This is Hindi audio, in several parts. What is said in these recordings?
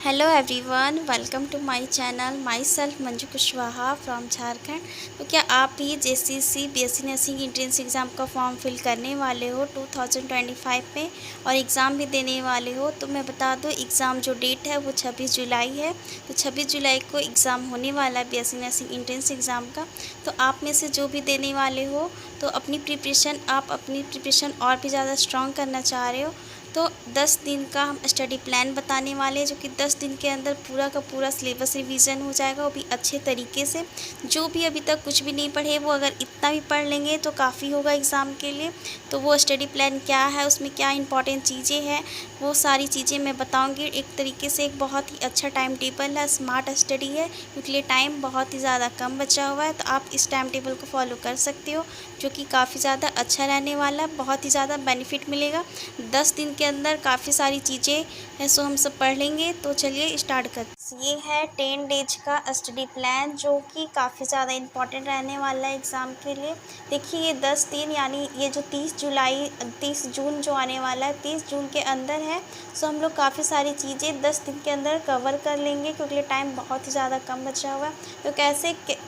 Hello everyone, welcome to my channel. Myself Manju Kushwaha from Jharkhand. तो क्या आप भी JCC BSc nursing entrance exam का फॉर्म फिल करने वाले हो 2025 में और एग्ज़ाम भी देने वाले हो? तो मैं बता दूं, एग्ज़ाम जो डेट है वो 26 जुलाई है। तो 26 जुलाई को एग्ज़ाम होने वाला है बीएससी नर्सिंग एंट्रेंस एग्ज़ाम का। तो आप में से जो भी देने वाले हो तो अपनी प्रिपरेशन और भी ज़्यादा स्ट्रॉन्ग करना चाह रहे हो तो 10 दिन का हम स्टडी प्लान बताने वाले हैं, जो कि 10 दिन के अंदर पूरा का पूरा सिलेबस रिवीजन हो जाएगा, वो भी अच्छे तरीके से। जो भी अभी तक कुछ भी नहीं पढ़े वो अगर इतना भी पढ़ लेंगे तो काफ़ी होगा एग्ज़ाम के लिए। तो वो स्टडी प्लान क्या है, उसमें क्या इंपॉर्टेंट चीज़ें हैं, वो सारी चीज़ें मैं बताऊँगी एक तरीके से। एक बहुत ही अच्छा टाइम टेबल है, स्मार्ट स्टडी है, क्योंकि ये टाइम बहुत ही ज़्यादा कम बचा हुआ है। तो आप इस टाइम टेबल को फॉलो कर सकते हो, जो कि काफ़ी ज़्यादा अच्छा रहने वाला है, बहुत ही ज़्यादा बेनिफिट मिलेगा। 10 दिन के अंदर काफ़ी सारी चीज़ें हैं, सो हम सब पढ़ लेंगे। तो चलिए स्टार्ट करते हैं। ये है 10 डेज का स्टडी प्लान, जो कि काफ़ी ज़्यादा इम्पॉर्टेंट रहने वाला है एग्ज़ाम के लिए। देखिए, ये 10 दिन यानी ये जो 30 जून जो आने वाला है, 30 जून के अंदर है। सो हम लोग काफ़ी सारी चीज़ें 10 दिन के अंदर कवर कर लेंगे, क्योंकि टाइम बहुत ही ज़्यादा कम बचा हुआ है। तो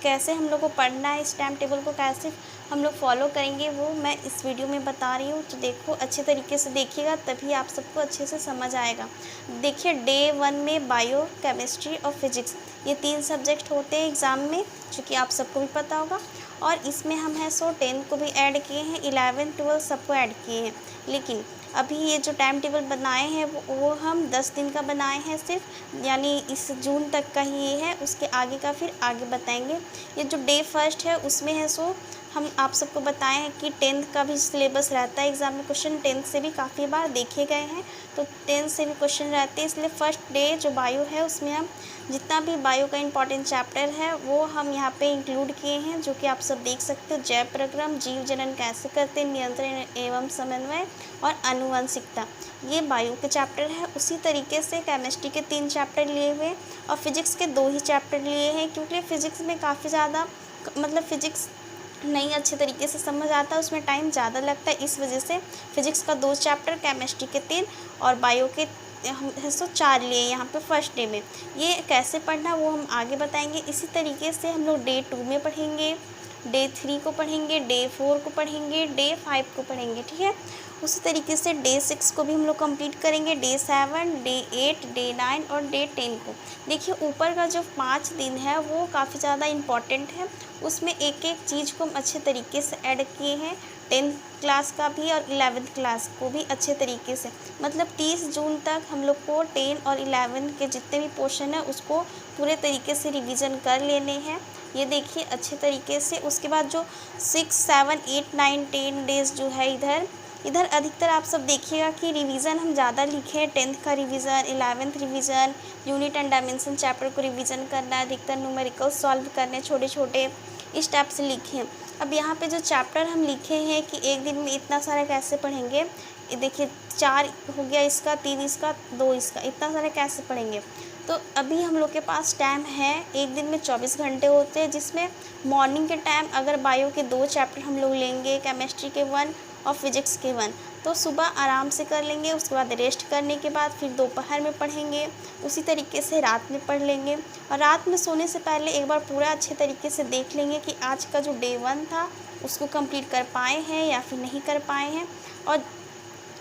कैसे हम लोग को पढ़ना है, इस टाइम टेबल को कैसे हम लोग फॉलो करेंगे, वो मैं इस वीडियो में बता रही हूँ। तो देखो, अच्छे तरीके से देखिएगा, तभी आप सबको अच्छे से समझ आएगा। देखिए, डे 1 में बायो, केमिस्ट्री और फिजिक्स, ये 3 सब्जेक्ट होते हैं एग्ज़ाम में, जो कि आप सबको भी पता होगा। और इसमें हम हैं सो 10 को भी ऐड किए हैं, 11 12 सबको ऐड किए हैं। लेकिन अभी ये जो टाइम टेबल बनाए हैं वो हम 10 दिन का बनाए हैं सिर्फ, यानी इस जून तक का ही ये है। उसके आगे का फिर आगे बताएंगे। ये जो डे फर्स्ट है उसमें है सो हम आप सबको बताएं हैं कि 10th का भी सिलेबस रहता है एग्ज़ाम में। क्वेश्चन 10th से भी काफ़ी बार देखे गए हैं, तो 10th से भी क्वेश्चन रहते हैं। इसलिए फर्स्ट डे जो बायो है उसमें हम जितना भी बायो का इंपॉर्टेंट चैप्टर है वो हम यहाँ पे इंक्लूड किए हैं, जो कि आप सब देख सकते हो। जैव प्रक्रम, जीव जनन कैसे करते हैं, नियंत्रण एवं समन्वय और आनुवंशिकता, ये बायो के चैप्टर है। उसी तरीके से केमिस्ट्री के 3 चैप्टर लिए हुए और फिजिक्स के 2 ही चैप्टर लिए हैं, क्योंकि फिजिक्स में काफ़ी ज़्यादा फिजिक्स नहीं अच्छे तरीके से समझ आता है, उसमें टाइम ज़्यादा लगता है। इस वजह से फिजिक्स का 2 चैप्टर, केमिस्ट्री के 3 और बायो के हम 4 लिए यहाँ पे फर्स्ट डे में। ये कैसे पढ़ना वो हम आगे बताएंगे। इसी तरीके से हम लोग डे 2 में पढ़ेंगे, डे 3 को पढ़ेंगे, डे 4 को पढ़ेंगे, डे 5 को पढ़ेंगे, ठीक है। उसी तरीके से डे 6 को भी हम लोग कंप्लीट करेंगे, डे 7, डे 8, डे 9 और डे 10 को। देखिए, ऊपर का जो 5 दिन है वो काफ़ी ज़्यादा इम्पॉर्टेंट है, उसमें एक एक चीज़ को हम अच्छे तरीके से ऐड किए हैं। 10th क्लास का भी और 11th क्लास को भी अच्छे तरीके से, मतलब 30 जून तक हम लोग को 10 और 11 के जितने भी पोर्शन है उसको पूरे तरीके से रिवीजन कर लेने हैं। ये देखिए अच्छे तरीके से। उसके बाद जो 6, 7, 8, 9, 10 डेज़ जो है इधर अधिकतर आप सब देखिएगा कि रिवीजन हम ज़्यादा लिखे हैं। 10th का revision, 11th revision, unit and dimension chapter को रिवीजन करना है, अधिकतर न्यूमेरिकल सॉल्व करने छोटे छोटे, इस टाइप से लिखे हैं। अब यहाँ पे जो चैप्टर हम लिखे हैं कि एक दिन में इतना सारा कैसे पढ़ेंगे, ये देखिए 4 हो गया इसका, 3 इसका, 2 इसका, इतना सारा कैसे पढ़ेंगे। तो अभी हम लोग के पास टाइम है, एक दिन में 24 घंटे होते हैं, जिसमें मॉर्निंग के टाइम अगर बायो के 2 चैप्टर हम लोग लेंगे, केमिस्ट्री के 1 और फिजिक्स के 1, तो सुबह आराम से कर लेंगे। उसके बाद रेस्ट करने के बाद फिर दोपहर में पढ़ेंगे। उसी तरीके से रात में पढ़ लेंगे, और रात में सोने से पहले एक बार पूरा अच्छे तरीके से देख लेंगे कि आज का जो डे 1 था उसको कंप्लीट कर पाए हैं या फिर नहीं कर पाए हैं। और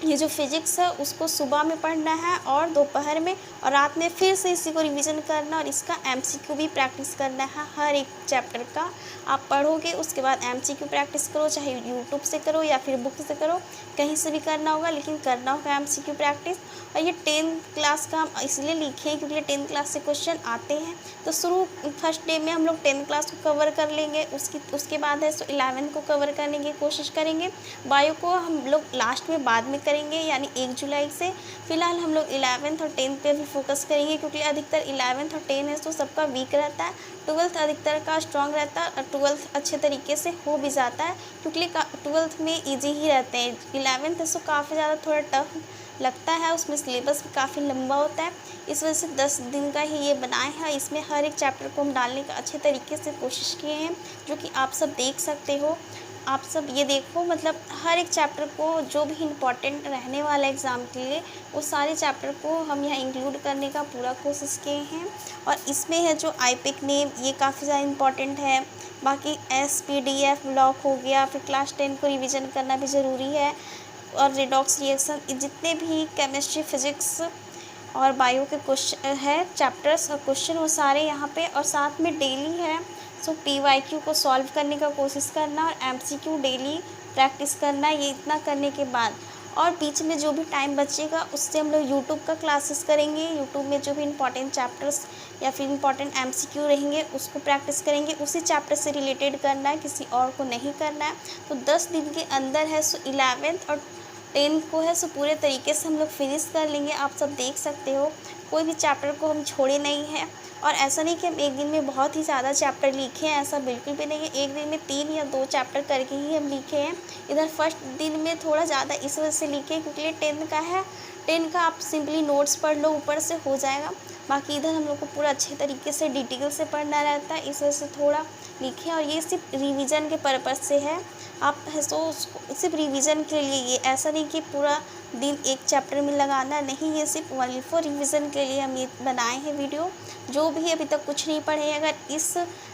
ये जो फिजिक्स है उसको सुबह में पढ़ना है और दोपहर में, और रात में फिर से इसी को रिवीजन करना, और इसका एमसीक्यू भी प्रैक्टिस करना है। हर एक चैप्टर का आप पढ़ोगे, उसके बाद एमसीक्यू प्रैक्टिस करो, चाहे यूट्यूब से करो या फिर बुक से करो, कहीं से भी करना होगा, लेकिन करना होगा एमसीक्यू प्रैक्टिस। और ये 10th क्लास का हम इसलिए लिखे हैं क्योंकि 10th क्लास से क्वेश्चन आते हैं। तो फर्स्ट डे में हम लोग 10th क्लास को कवर कर लेंगे, उसके बाद है सो 11 को कवर करने की कोशिश करेंगे। बायो को हम लोग लास्ट में बाद में करेंगे, यानी 1 जुलाई से। फिलहाल हम लोग 11th और 10th पे भी फोकस करेंगे, क्योंकि अधिकतर 11th और 10 है तो सबका वीक रहता है। 12th अधिकतर का स्ट्रॉन्ग रहता है, और 12th अच्छे तरीके से हो भी जाता है, क्योंकि 12th में ईजी ही रहते हैं। 11th है सो काफ़ी ज़्यादा थोड़ा टफ लगता है, उसमें सिलेबस भी काफ़ी लंबा होता है। इस वजह से 10 दिन का ही ये बनाए हैं। इसमें हर एक चैप्टर को हम डालने का अच्छे तरीके से कोशिश किए हैं, जो कि आप सब देख सकते हो। आप सब ये देखो, मतलब हर एक चैप्टर को जो भी इम्पोर्टेंट रहने वाला है एग्ज़ाम के लिए, वो सारे चैप्टर को हम यहाँ इंक्लूड करने का पूरा कोशिश किए हैं। और इसमें है जो आईपिक नेम, ये काफ़ी ज़्यादा इम्पोर्टेंट है। बाकी एसपीडीएफ ब्लॉक हो गया, फिर क्लास 10 को रिवीजन करना भी ज़रूरी है। और रिडॉक्स रिएक्शन, जितने भी केमिस्ट्री, फिज़िक्स और बायो के क्वेश्चन है चैप्टर्स और क्वेश्चन, वो सारे यहाँ पे। और साथ में डेली है, सो पीवाईक्यू को सॉल्व करने का कोशिश करना और एमसीक्यू डेली प्रैक्टिस करना। ये इतना करने के बाद और बीच में जो भी टाइम बचेगा उससे हम लोग यूट्यूब का क्लासेस करेंगे। यूट्यूब में जो भी इंपॉर्टेंट चैप्टर्स या फिर इंपॉर्टेंट एमसीक्यू रहेंगे उसको प्रैक्टिस करेंगे। उसी चैप्टर से रिलेटेड करना है, किसी और को नहीं करना है। तो 10 दिन के अंदर है सो 11th और 10th को है सो पूरे तरीके से हम लोग फिनिश कर लेंगे। आप सब देख सकते हो, कोई भी चैप्टर को हम छोड़े नहीं हैं। और ऐसा नहीं कि हम एक दिन में बहुत ही ज़्यादा चैप्टर लिखे हैं, ऐसा बिल्कुल भी नहीं है। एक दिन में 3 या 2 चैप्टर करके ही हम लिखे हैं। इधर फर्स्ट दिन में थोड़ा ज़्यादा इस वजह से लिखे क्योंकि ये 10th का है। 10 का आप सिंपली नोट्स पढ़ लो, ऊपर से हो जाएगा। बाकी इधर हम लोग को पूरा अच्छे तरीके से डिटेल से पढ़ना रहता है, इस वजह से थोड़ा लिखे। और ये सिर्फ रिवीजन के पर्पज़ से है, आप है तो उसको सिर्फ रिवीजन के लिए, ये ऐसा नहीं कि पूरा दिन एक चैप्टर में लगाना नहीं। ये सिर्फ ओनली फॉर रिवीजन के लिए हम ये बनाए हैं वीडियो। जो भी अभी तक कुछ नहीं पढ़े, अगर इस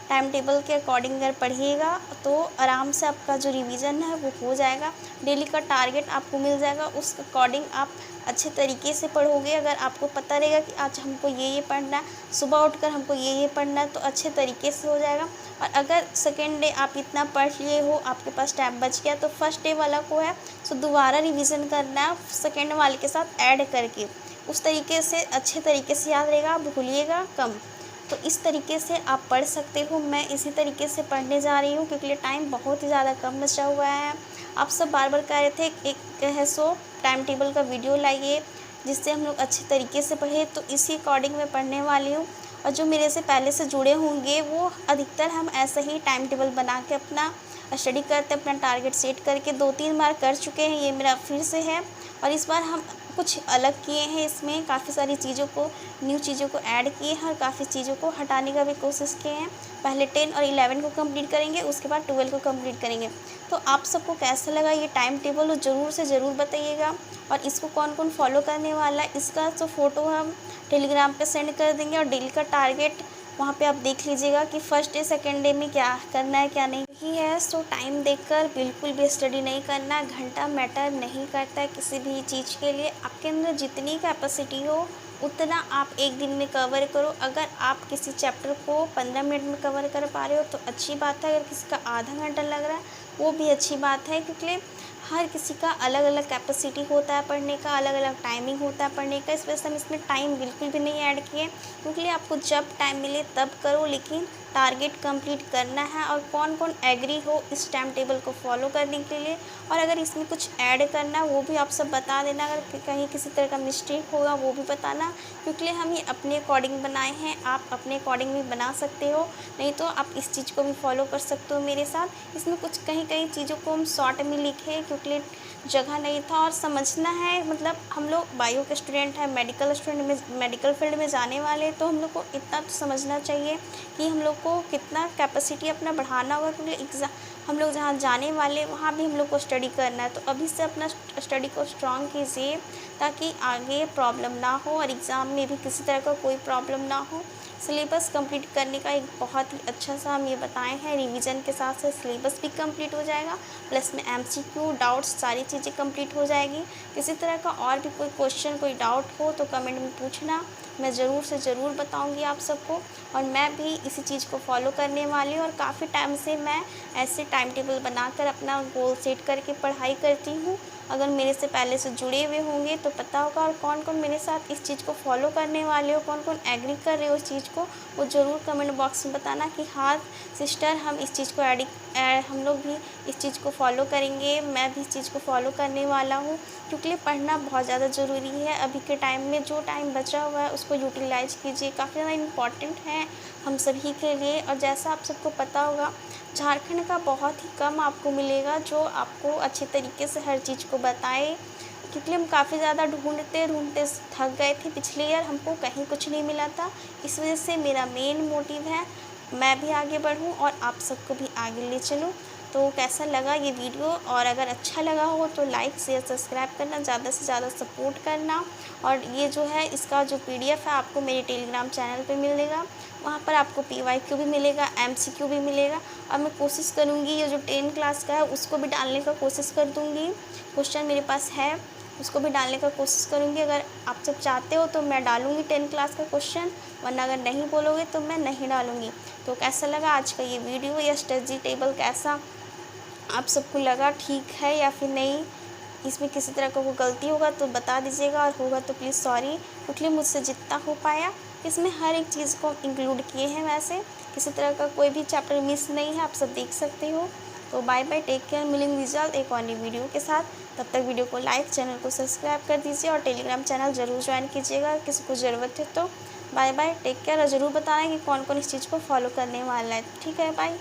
टाइम टेबल के अकॉर्डिंग अगर पढ़िएगा तो आराम से आपका जो रिवीजन है वो हो जाएगा। डेली का टारगेट आपको मिल जाएगा, उस अकॉर्डिंग आप अच्छे तरीके से पढ़ोगे। अगर आपको पता रहेगा कि आज हमको ये पढ़ना है, सुबह उठकर हमको ये पढ़ना है, तो अच्छे तरीके से हो जाएगा। और अगर सेकेंड डे आप इतना पढ़ लिए हो, आपके पास टाइम बच गया, तो फर्स्ट डे वाला को है सो दोबारा रिवीजन करना है सेकेंड वाले के साथ ऐड करके। उस तरीके से अच्छे तरीके से याद रहेगा, आप भूलिएगा कम। तो इस तरीके से आप पढ़ सकते हो। मैं इसी तरीके से पढ़ने जा रही हूँ क्योंकि टाइम बहुत ही ज़्यादा कम बचा हुआ है। आप सब बार बार कह रहे थे एक है सो टाइम टेबल का वीडियो लाइए जिससे हम लोग अच्छे तरीके से पढ़े, तो इसी अकॉर्डिंग मैं पढ़ने वाली हूँ। और जो मेरे से पहले से जुड़े होंगे वो अधिकतर हम ऐसे ही टाइम टेबल बना के अपना स्टडी करते, अपना टारगेट सेट करके 2-3 बार कर चुके हैं। ये मेरा फिर से है और इस बार हम कुछ अलग किए हैं। इसमें काफ़ी सारी चीज़ों को, न्यू चीज़ों को ऐड किए हैं और काफ़ी चीज़ों को हटाने का भी कोशिश किए हैं। पहले 10 और 11 को कंप्लीट करेंगे, उसके बाद 12 को कंप्लीट करेंगे। तो आप सबको कैसा लगा ये टाइम टेबल, ज़रूर से ज़रूर बताइएगा। और इसको कौन कौन फॉलो करने वाला है, इसका तो फ़ोटो हम टेलीग्राम पे सेंड कर देंगे। और डेली का टारगेट वहाँ पे आप देख लीजिएगा कि फर्स्ट डे सेकेंड डे में क्या करना है क्या नहीं है। सो टाइम देखकर बिल्कुल भी स्टडी नहीं करना, घंटा मैटर नहीं करता है किसी भी चीज़ के लिए। आपके अंदर जितनी कैपेसिटी हो उतना आप एक दिन में कवर करो। अगर आप किसी चैप्टर को 15 मिनट में कवर कर पा रहे हो तो अच्छी बात है, अगर किसी का आधा घंटा लग रहा है वो भी अच्छी बात है, क्योंकि हर किसी का अलग अलग कैपेसिटी होता है पढ़ने का, अलग अलग टाइमिंग होता है पढ़ने का। इस वजह से हम इसमें टाइम बिल्कुल भी नहीं ऐड किए, क्योंकि आपको जब टाइम मिले तब करो, लेकिन टारगेट कंप्लीट करना है। और कौन कौन एग्री हो इस टाइम टेबल को फॉलो करने के लिए, और अगर इसमें कुछ ऐड करना है वो भी आप सब बता देना। अगर कहीं किसी तरह का मिस्टेक होगा वो भी बताना, क्योंकि हम ये अपने अकॉर्डिंग बनाए हैं। आप अपने अकॉर्डिंग भी बना सकते हो, नहीं तो आप इस चीज़ को भी फॉलो कर सकते हो मेरे साथ। इसमें कुछ कहीं चीज़ों को हम शॉर्ट में लिखे क्योंकि जगह नहीं था और समझना है। मतलब हम लोग बायो के स्टूडेंट हैं, मेडिकल स्टूडेंट में, मेडिकल फील्ड में जाने वाले, तो हम लोग को इतना तो समझना चाहिए कि हम लोग को कितना कैपेसिटी अपना बढ़ाना होगा, क्योंकि एग्ज़ाम हम लोग जहाँ जाने वाले वहाँ भी हम लोग को स्टडी करना है। तो अभी से अपना स्टडी को स्ट्रॉन्ग कीजिए ताकि आगे प्रॉब्लम ना हो और एग्ज़ाम में भी किसी तरह का कोई प्रॉब्लम ना हो। सिलेबस कंप्लीट करने का एक बहुत ही अच्छा सा हम ये बताए हैं, रिवीजन के साथ साथ सिलेबस भी कंप्लीट हो जाएगा, प्लस में एमसीक्यू डाउट्स सारी चीज़ें कंप्लीट हो जाएगी। किसी तरह का और भी कोई क्वेश्चन, कोई डाउट हो तो कमेंट में पूछना, मैं ज़रूर से ज़रूर बताऊंगी आप सबको। और मैं भी इसी चीज़ को फॉलो करने वाली हूँ और काफ़ी टाइम से मैं ऐसे टाइम टेबल बनाकर अपना गोल सेट करके पढ़ाई करती हूँ। अगर मेरे से पहले से जुड़े हुए होंगे तो पता होगा। और कौन कौन मेरे साथ इस चीज़ को फॉलो करने वाले हो, कौन कौन एग्री कर रहे हो इस चीज़ को, वो ज़रूर कमेंट बॉक्स में बताना कि हाँ सिस्टर हम इस चीज़ को हम लोग भी इस चीज़ को फॉलो करेंगे, मैं भी इस चीज़ को फॉलो करने वाला हूँ। क्योंकि पढ़ना बहुत ज़्यादा ज़रूरी है। अभी के टाइम में जो टाइम बचा हुआ है उसको यूटिलाइज कीजिए, काफ़ी ज़्यादा इम्पॉर्टेंट है हम सभी के लिए। और जैसा आप सबको पता होगा झारखंड का बहुत ही कम आपको मिलेगा जो आपको अच्छे तरीके से हर चीज़ को बताए, क्योंकि हम काफ़ी ज़्यादा ढूंढते थक गए थे। पिछले ईयर हमको कहीं कुछ नहीं मिला था, इस वजह से मेरा मेन मोटिव है मैं भी आगे बढ़ूं और आप सबको भी आगे ले चलूं। तो तो कैसा लगा ये वीडियो, और अगर अच्छा लगा हो तो लाइक शेयर सब्सक्राइब करना, ज़्यादा से ज़्यादा सपोर्ट करना। और ये जो है इसका जो PDF है आपको मेरे टेलीग्राम चैनल पे मिलेगा, वहाँ पर आपको PYQ भी मिलेगा, MCQ भी मिलेगा। और मैं कोशिश करूँगी ये जो 10 क्लास का है उसको भी डालने का कोशिश कर दूँगी, क्वेश्चन मेरे पास है उसको भी डालने का कोशिश करूँगी। अगर आप सब चाहते हो तो मैं डालूँगी 10 क्लास का क्वेश्चन, वरना अगर नहीं बोलोगे तो मैं नहीं डालूँगी। तो कैसा लगा आज का ये वीडियो, या स्टडी टेबल कैसा आप सबको लगा, ठीक है या फिर नहीं, इसमें किसी तरह का कोई गलती होगा तो बता दीजिएगा, और होगा तो प्लीज़ सॉरी। क्योंकि मुझसे जितना हो पाया इसमें हर एक चीज़ को इंक्लूड किए हैं, वैसे किसी तरह का कोई भी चैप्टर मिस नहीं है, आप सब देख सकते हो। तो बाय बाय, टेक केयर, मिलेंगे जल्द एक और नई वीडियो के साथ। तब तक वीडियो को लाइक, चैनल को सब्सक्राइब कर दीजिए और टेलीग्राम चैनल ज़रूर ज्वाइन कीजिएगा किसी को ज़रूरत है तो। बाय बाय, टेक केयर, और ज़रूर बताना कि कौन कौन इस चीज़ को फॉलो करने वाला है। ठीक है, बाय।